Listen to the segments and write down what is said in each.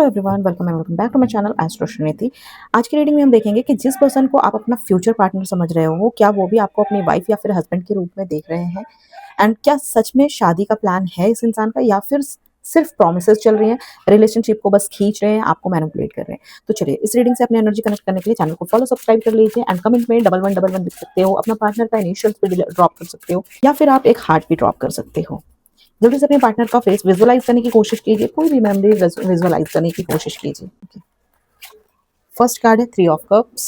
Everyone, welcome back to my channel astro Shrinidhi. आज की reading में हम देखेंगे कि जिस पर्सन को आप अपना फ्यूचर पार्टनर समझ रहे हो, क्या वो भी आपको अपनी वाइफ या फिर हस्बैंड के रूप में देख रहे हैं। एंड क्या सच में शादी का प्लान है इस इंसान का, या फिर सिर्फ प्रोमिसेस चल रही हैं, रिलेशनशिप को बस खींच रहे हैं, आपको मैनिपुलेट कर रहे हैं। तो चलिए, इस रीडिंग से अपनी एनर्जी कनेक्ट करने के लिए चैनल को फॉलो सब्सक्राइब कर लीजिए एंड कमेंट में 1111 लिख सकते हो। अपना पार्टनर का इनिशियल्स भी ड्रॉप कर सकते हो, या फिर आप एक हार्ट भी ड्रॉप कर सकते हो। जल्दी से अपने पार्टनर का फेस विजुअलाइज करने की कोशिश कीजिए, कोई भी मेमोरी विजुअलाइज करने की कोशिश कीजिए। फर्स्ट कार्ड है 3 of cups,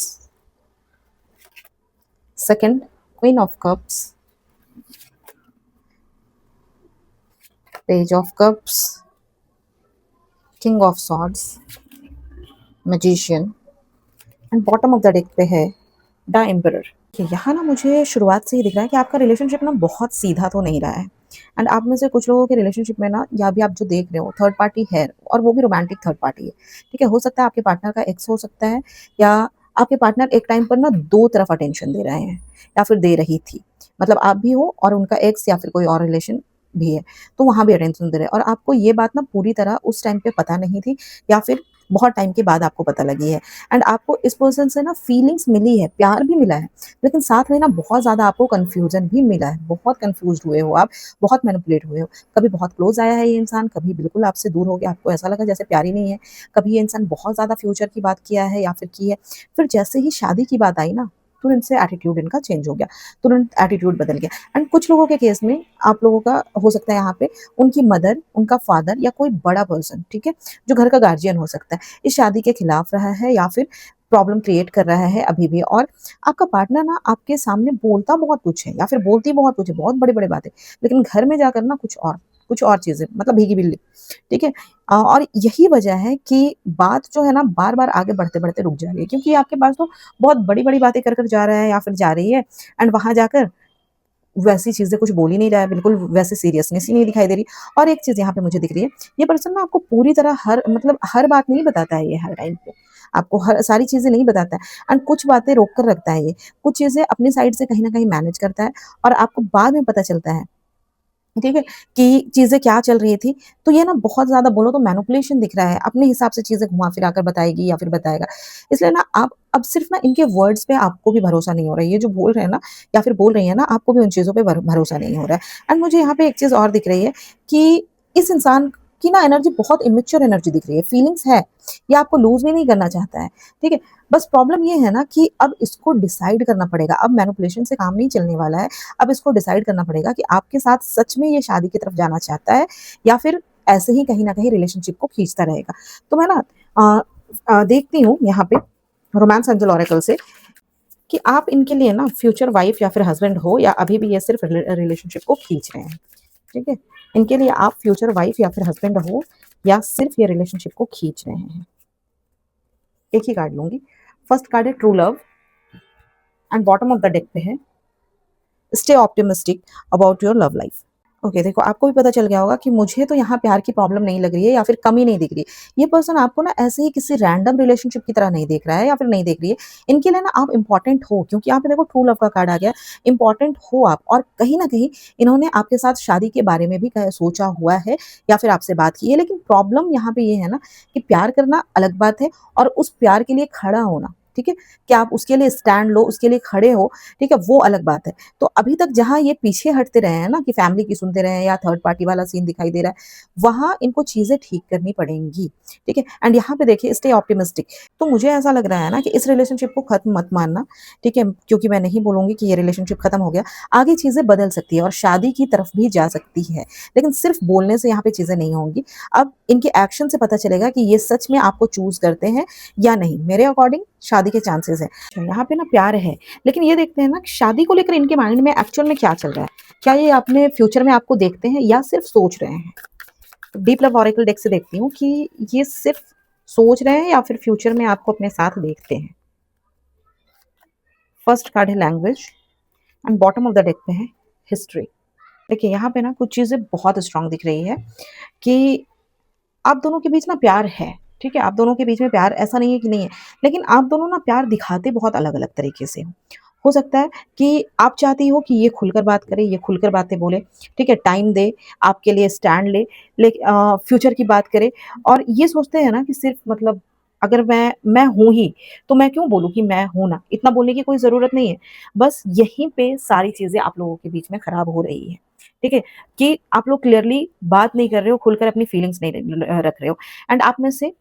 second queen of cups, page of cups, king of swords, magician and bottom of the deck पे है द एम्परर। यहाँ ना मुझे शुरुआत से ही दिख रहा है कि आपका रिलेशनशिप ना बहुत सीधा तो नहीं रहा है। एंड आप में से कुछ लोगों के रिलेशनशिप में ना, या भी आप जो देख रहे हो, थर्ड पार्टी है, और वो भी रोमांटिक थर्ड पार्टी है। ठीक है, हो सकता है आपके पार्टनर का एक्स हो सकता है, या आपके पार्टनर एक टाइम पर ना दो तरफ अटेंशन दे रहे हैं, या फिर दे रही थी। मतलब आप भी हो और उनका एक्स या फिर कोई और रिलेशन भी है, तो वहां भी अटेंशन दे रहे हैं। और आपको ये बात ना पूरी तरह उस टाइम पे पता नहीं थी, या फिर बहुत टाइम के बाद आपको पता लगी है। एंड आपको इस पर्सन से ना फीलिंग्स मिली है, प्यार भी मिला है, लेकिन साथ में ना बहुत ज़्यादा आपको कन्फ्यूजन भी मिला है। बहुत कन्फ्यूज हुए हो आप, बहुत मैनिपुलेट हुए हो। कभी बहुत क्लोज आया है ये इंसान, कभी बिल्कुल आपसे दूर हो गया, आपको ऐसा लगा जैसे प्यार ही नहीं है। कभी ये इंसान बहुत ज़्यादा फ्यूचर की बात किया है या फिर की है, फिर जैसे ही शादी की बात आई ना, तुरंत से एटीट्यूड इनका चेंज हो गया, तुरंत एटीट्यूड बदल गया। एंड कुछ लोगों के केस में आप लोगों का हो सकता है यहाँ पे उनकी मदर, उनका फादर या कोई बड़ा पर्सन, ठीक है, जो घर का गार्जियन हो सकता है, इस शादी के खिलाफ रहा है या फिर प्रॉब्लम क्रिएट कर रहा है अभी भी। और आपका पार्टनर ना आपके सामने बोलता बहुत कुछ है या फिर बोलती बहुत कुछ है, बहुत बड़े बड़े बातें, लेकिन घर में जाकर ना कुछ और चीजें, मतलब भीगी बिल्ली। ठीक है। और यही वजह है कि बात जो है ना बार बार आगे बढ़ते बढ़ते रुक जा रही है, क्योंकि आपके पास तो बहुत बड़ी बड़ी बातें कर कर जा रहा है या फिर जा रही है, एंड वहां जाकर वैसी चीजें कुछ बोल ही नहीं रहा है, बिल्कुल वैसे सीरियसनेस ही नहीं दिखाई दे रही। और एक चीज यहाँ पे मुझे दिख रही है, ये पर्सन ना आपको पूरी तरह हर बात नहीं बताता है, ये हर टाइम पे आपको हर सारी चीजें नहीं बताता है। एंड कुछ बातें रोक कर रखता है, ये कुछ चीजें अपनी साइड से कहीं ना कहीं मैनेज करता है, और आपको बाद में पता चलता है, ठीक है, कि चीजें क्या चल रही थी। तो ये ना बहुत ज्यादा बोलो तो मैनिपुलेशन दिख रहा है, अपने हिसाब से चीजें घुमा फिरा कर बताएगी या फिर बताएगा। इसलिए ना आप अब सिर्फ ना इनके वर्ड्स पे आपको भी भरोसा नहीं हो रहा है, ये जो बोल रहे हैं ना या फिर बोल रही है ना, आपको भी उन चीजों पे भरोसा नहीं हो रहा है। एंड मुझे यहाँ पे एक चीज और दिख रही है कि इस इंसान की ना एनर्जी बहुत इमेच्योर एनर्जी दिख रही है। फीलिंग्स है, ये आपको लूज भी नहीं करना चाहता है। ठीक है, बस प्रॉब्लम ये है ना कि अब इसको डिसाइड करना पड़ेगा। अब मैनिपुलेशन से काम नहीं चलने वाला है। अब इसको डिसाइड करना पड़ेगा कि आपके साथ सच में ये शादी की तरफ जाना चाहता है, या फिर ऐसे ही कहीं ना कहीं रिलेशनशिप को खींचता रहेगा। तो मैं ना देखती हूँ यहाँ पे रोमांस एंजल ऑरेकल से कि आप इनके लिए ना फ्यूचर वाइफ या फिर हस्बैंड हो, या अभी भी ये सिर्फ रिलेशनशिप को खींच रहे हैं। ठीक है, इनके लिए आप फ्यूचर वाइफ या फिर हस्बैंड हो, या सिर्फ ये रिलेशनशिप को खींच रहे हैं। एक ही कार्ड लूंगी। फर्स्ट कार्ड है true love, and bottom of the deck पे है stay optimistic about your love life. Okay, देखो आपको भी पता चल गया होगा कि मुझे तो यहाँ प्यार की प्रॉब्लम नहीं लग रही है या फिर कमी नहीं दिख रही है। ये पर्सन आपको ना ऐसे ही किसी रैंडम रिलेशनशिप की तरह नहीं देख रहा है या फिर नहीं देख रही है। इनके लिए ना आप इंपॉर्टेंट हो, क्योंकि यहाँ पे देखो ट्रू लव का कार्ड आ गया। इंपॉर्टेंट हो आप, और कहीं ना कहीं इन्होंने आपके साथ शादी के बारे में भी सोचा हुआ है या फिर आपसे बात की है। लेकिन प्रॉब्लम यहाँ पे ये है ना कि प्यार करना अलग बात है, और उस प्यार के लिए खड़ा होना, ठीक है, कि आप उसके लिए स्टैंड लो, उसके लिए खड़े हो, ठीक है, वो अलग बात है। तो अभी तक जहां ये पीछे हटते रहे हैं ना, कि फैमिली की सुनते रहे हैं या थर्ड पार्टी वाला सीन दिखाई दे रहा है, वहां इनको चीजें ठीक करनी पड़ेंगी। ठीक है, एंड यहाँ पे देखिए स्टे ऑप्टिमिस्टिक। तो मुझे ऐसा लग रहा है ना कि इस रिलेशनशिप को खत्म मत मानना, ठीक है, क्योंकि मैं नहीं बोलूंगी कि ये रिलेशनशिप खत्म हो गया। आगे चीजें बदल सकती है और शादी की तरफ भी जा सकती है, लेकिन सिर्फ बोलने से यहाँ पे चीजें नहीं होंगी। अब इनके एक्शन से पता चलेगा कि ये सच में आपको चूज करते हैं या नहीं। मेरे अकॉर्डिंग शादी के चांसेस है। यहाँ पे ना प्यार है, लेकिन ये देखते हैं ना शादी को लेकर इनके माइंड में एक्चुअल में क्या चल रहा है। क्या ये अपने फ्यूचर में आपको देखते हैं या सिर्फ सोच रहे हैं। डीप लव ऑरेकल डेक से देखती हूँ कि ये सिर्फ सोच रहे हैं या फिर फ्यूचर में आपको अपने साथ देखते हैं। फर्स्ट कार्ड है language, and bottom of the deck पे है हिस्ट्री। देखिए यहाँ पे ना कुछ चीजें बहुत स्ट्रांग दिख रही है कि आप दोनों के बीच ना प्यार है। ठीक है, आप दोनों के बीच में प्यार, ऐसा नहीं है कि नहीं है, लेकिन आप दोनों ना प्यार दिखाते बहुत अलग अलग तरीके से हो। हो सकता है कि आप चाहती हो कि ये खुलकर बात करे, ये खुलकर बातें बोले, ठीक है? टाइम दे, आपके लिए स्टैंड ले, फ्यूचर की बात करे और ये सोचते हैं ना कि सिर्फ़ मतलब अगर मैं हूँ ही, तो मैं क्यों बोलूँ कि मैं हूँ ना? इतना बोलने की कोई ज़रूरत नहीं है। बस यहीं पे सारी चीज़ें आप लोगों के बीच में खराब हो रही है, ठीक है? कि आप लोग क्लियरली बात नहीं कर रहे हो, खुलकर अपनी फीलिंग्स नहीं रख रहे हो एंड आप में से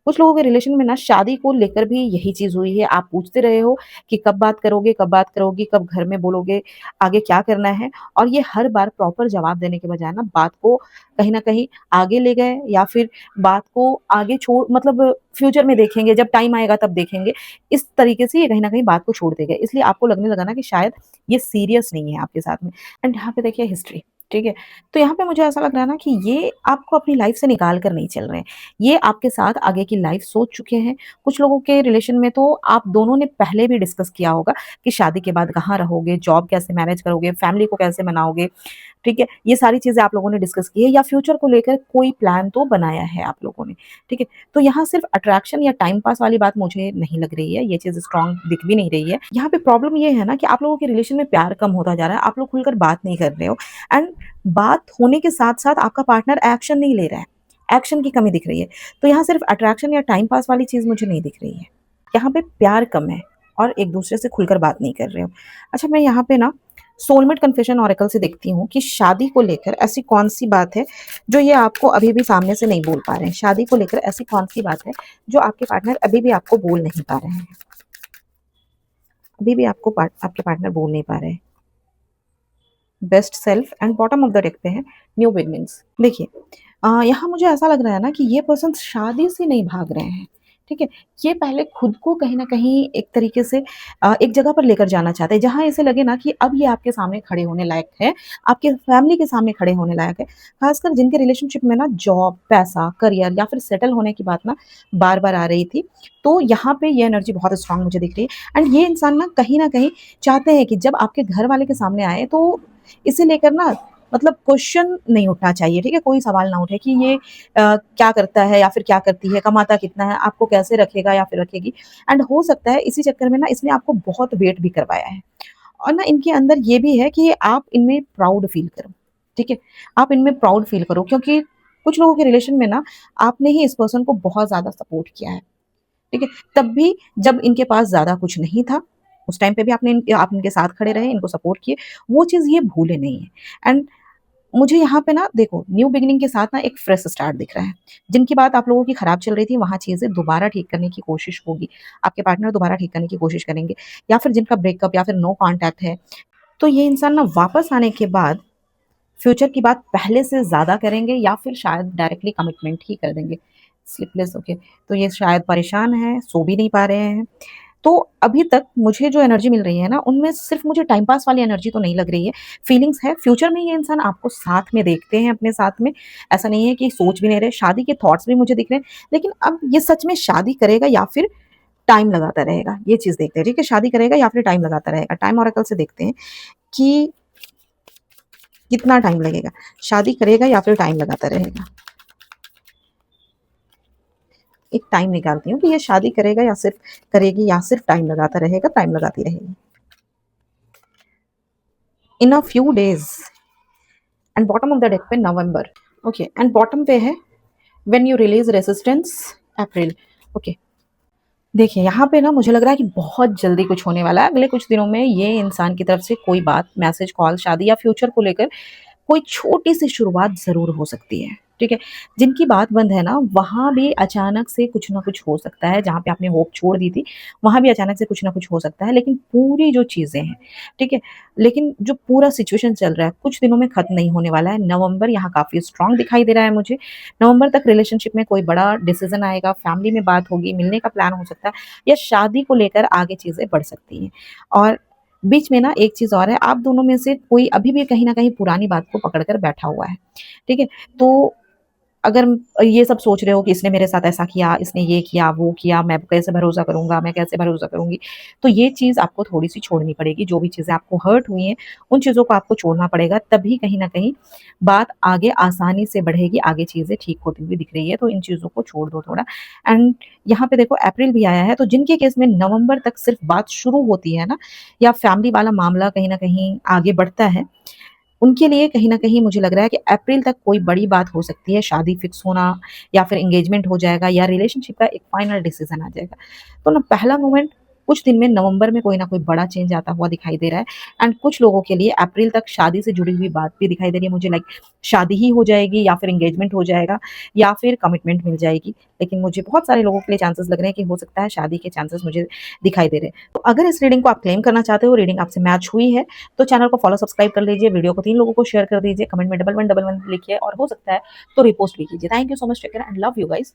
कुछ लोगों के रिलेशन में ना शादी को लेकर भी यही चीज़ हुई है। आप पूछते रहे हो कि कब बात करोगे, कब बात करोगी, कब घर में बोलोगे, आगे क्या करना है? और ये हर बार प्रॉपर जवाब देने के बजाय ना बात को कहीं न कहीं आगे ले गए या फिर बात को आगे छोड़ मतलब फ्यूचर में देखेंगे, जब टाइम आएगा तब देखेंगे। इस तरीके से ये कहीं न कहीं बात को छोड़ते गए। इसलिए आपको लगने लगा ना कि शायद ये सीरियस नहीं है आपके साथ में एंड यहाँ पे देखिए हिस्ट्री, ठीक है? तो यहाँ पे मुझे ऐसा लग रहा है ना कि ये आपको अपनी लाइफ़ से निकाल कर नहीं चल रहे हैं। ये आपके साथ आगे की लाइफ सोच चुके हैं। कुछ लोगों के रिलेशन में तो आप दोनों ने पहले भी डिस्कस किया होगा कि शादी के बाद कहाँ रहोगे, जॉब कैसे मैनेज करोगे, फैमिली को कैसे मनाओगे, ठीक है? ये सारी चीज़ें आप लोगों ने डिस्कस की है या फ्यूचर को लेकर कोई प्लान तो बनाया है आप लोगों ने, ठीक है? तो यहाँ सिर्फ अट्रैक्शन या टाइम पास वाली बात मुझे नहीं लग रही है, ये चीज़ स्ट्रॉन्ग दिख भी नहीं रही है। यहाँ पे प्रॉब्लम ये है ना कि आप लोगों के रिलेशन में प्यार कम होता जा रहा है, आप लोग खुलकर बात नहीं कर रहे हो एंड बात होने के साथ-साथ आपका पार्टनर एक्शन नहीं ले रहा है। एक्शन की कमी दिख रही है। तो यहाँ सिर्फ़ अट्रैक्शन या टाइम पास वाली चीज़ मुझे नहीं दिख रही है। यहाँ पे प्यार कम है और एक-दूसरे से खुलकर बात नहीं कर रहे हो। अच्छा मैं यहाँ पे ना सोलमेट कन्फेशन ओरेकल से देखती हूँ कि शादी को लेकर ऐसी कौन-सी बात है, जो ये आपको अभी भी सामने से नहीं बोल पा रहे हैं? शादी को लेकर ऐसी कौन-सी बात है, जो आपके पार्टनर अभी भी आपको बोल नहीं पा रहे हैं? अभी भी आपको आपके पार्टनर बोल नहीं पा रहे हैं। Best self and bottom of the deck पे है न्यू बिगनिंग्स। देखिए यहाँ मुझे ऐसा लग रहा है ना कि ये पर्सन शादी से नहीं भाग रहे हैं, ठीक है? ये पहले खुद को कहीं न कहीं एक तरीके से एक जगह पर लेकर जाना चाहते हैं, जहाँ ऐसे लगे ना कि अब ये आपके सामने खड़े होने लायक है, आपके फैमिली के सामने खड़े होने लायक है। ख़ासकर जिनके रिलेशनशिप में ना जॉब, पैसा, करियर या फिर सेटल होने की बात ना बार-बार आ रही थी, तो यहाँ पे ये एनर्जी बहुत स्ट्रॉन्ग मुझे दिख रही है एंड ये इंसान ना कहीं न कहीं चाहते हैं कि जब आपके घर वाले के सामने आए तो इसे लेकर ना मतलब क्वेश्चन नहीं उठना चाहिए, ठीक है? कोई सवाल ना उठे कि ये क्या करता है या फिर क्या करती है, कमाता कितना है, आपको कैसे रखेगा या फिर रखेगी एंड हो सकता है इसी चक्कर में ना इसने आपको बहुत वेट भी करवाया है और ना इनके अंदर ये भी है कि आप इनमें प्राउड फ़ील करो, ठीक है? आप इनमें प्राउड फ़ील करो क्योंकि कुछ लोगों के रिलेशन में ना आपने ही इस पर्सन को बहुत ज़्यादा सपोर्ट किया है। ठीक है? तब भी जब इनके पास ज़्यादा कुछ नहीं था, उस टाइम पे भी आप इनके साथ खड़े रहे, इनको सपोर्ट किए, वो चीज़ ये भूले नहीं हैं एंड मुझे यहाँ पे ना देखो न्यू बिगिनिंग के साथ ना एक फ्रेश स्टार्ट दिख रहा है। जिनकी बात आप लोगों की खराब चल रही थी, वहाँ चीज़ें दोबारा ठीक करने की कोशिश होगी। आपके पार्टनर दोबारा ठीक करने की कोशिश करेंगे या फिर जिनका ब्रेकअप या फिर नो कॉन्टैक्ट है, तो ये इंसान ना वापस आने के बाद फ्यूचर की बात पहले से ज़्यादा करेंगे या फिर शायद डायरेक्टली कमिटमेंट ही कर देंगे। स्लीपलेस ओके, तो ये शायद परेशान हैं, सो भी नहीं पा रहे हैं। तो अभी तक मुझे जो एनर्जी मिल रही है ना, उनमें सिर्फ़ मुझे टाइम पास वाली एनर्जी तो नहीं लग रही है, फीलिंग्स है। फ्यूचर में ये इंसान आपको साथ में देखते हैं अपने साथ में, ऐसा नहीं है कि सोच भी नहीं रहे, शादी के थॉट्स भी मुझे दिख रहे हैं। लेकिन अब ये सच में शादी करेगा या फिर टाइम लगाता रहेगा, ये चीज़ देखते हैं, ठीक है? शादी करेगा या फिर टाइम लगाता रहेगा। टाइम ओरेकल से देखते हैं कि कितना टाइम लगेगा, शादी करेगा या फिर टाइम लगाता रहेगा। एक टाइम निकालती हूँ कि ये शादी करेगा या सिर्फ़ करेगी या सिर्फ़ टाइम लगाता रहेगा, टाइम लगाती रहेगी। In a few days and bottom of the deck पे नवंबर, ओके एंड बॉटम पे है when you release resistance April, okay. देखिए, यहाँ पे ना मुझे लग रहा है कि बहुत जल्दी कुछ होने वाला है। अगले कुछ दिनों में ये इंसान की तरफ से कोई बात, मैसेज, कॉल, शादी या फ्यूचर को लेकर कोई छोटी-सी शुरुआत ज़रूर हो सकती है, ठीक है? जिनकी बात बंद है ना, वहाँ भी अचानक से कुछ ना कुछ हो सकता है, जहाँ पे आपने होप छोड़ दी थी, वहाँ भी अचानक से कुछ ना कुछ हो सकता है। लेकिन पूरी जो चीज़ें हैं, ठीक है? लेकिन जो पूरा सिचुएशन चल रहा है, कुछ दिनों में खत्म नहीं होने वाला है। नवंबर यहाँ काफ़ी स्ट्रॉन्ग दिखाई दे रहा है मुझे। नवंबर तक रिलेशनशिप में कोई बड़ा डिसीज़न आएगा, फैमिली में बात होगी, मिलने का प्लान हो सकता है या शादी को लेकर आगे चीज़ें बढ़ सकती हैं। और बीच में ना एक चीज़ और है, आप दोनों में से कोई अभी भी कहीं न कहीं पुरानी बात को पकड़ कर बैठा हुआ है, ठीक है? तो अगर ये सब सोच रहे हो कि इसने मेरे साथ ऐसा किया, इसने ये किया, वो किया, मैं कैसे भरोसा करूँगा, मैं कैसे भरोसा करूँगी, तो ये चीज़ आपको थोड़ी-सी छोड़नी पड़ेगी। जो भी चीज़ें आपको हर्ट हुई हैं, उन चीज़ों को आपको छोड़ना पड़ेगा, तभी कहीं न कहीं बात आगे आसानी से बढ़ेगी, आगे चीज़ें ठीक होती हुई दिख रही है, तो इन चीज़ों को छोड़ दो थोड़ा। एंड यहाँ पे देखो अप्रैल भी आया है, तो जिनके केस में नवंबर तक सिर्फ़ बात शुरू होती है ना, या फैमिली वाला मामला कहीं न कहीं आगे बढ़ता है, उनके लिए कहीं न कहीं मुझे लग रहा है कि अप्रैल तक कोई बड़ी बात हो सकती है, शादी फिक्स होना या फिर एंगेजमेंट हो जाएगा या रिलेशनशिप का एक फाइनल डिसीज़न आ जाएगा। तो ना पहला मोमेंट कुछ दिन में नवंबर में कोई न कोई बड़ा चेंज आता हुआ दिखाई दे रहा है एंड कुछ लोगों के लिए अप्रैल तक शादी से जुड़ी हुई बात भी दिखाई दे रही है मुझे लाइक शादी ही हो जाएगी या फिर एंगेजमेंट हो जाएगा या फिर कमिटमेंट मिल जाएगी। लेकिन मुझे बहुत सारे लोगों के लिए चांसेस लग रहे हैं कि हो सकता है शादी के चांसेस मुझे दिखाई दे रहे हैं। तो अगर इस रीडिंग को आप क्लेम करना चाहते हो, रीडिंग आपसे मैच हुई है, तो चैनल को फॉलो सब्सक्राइब कर लीजिए, वीडियो को 3 लोगों को शेयर कर दीजिए, कमेंट में डबल 1 डबल 1 लिखिए और हो सकता है तो रिपोस्ट भी कीजिए। Thank you so much, take care and love you guys.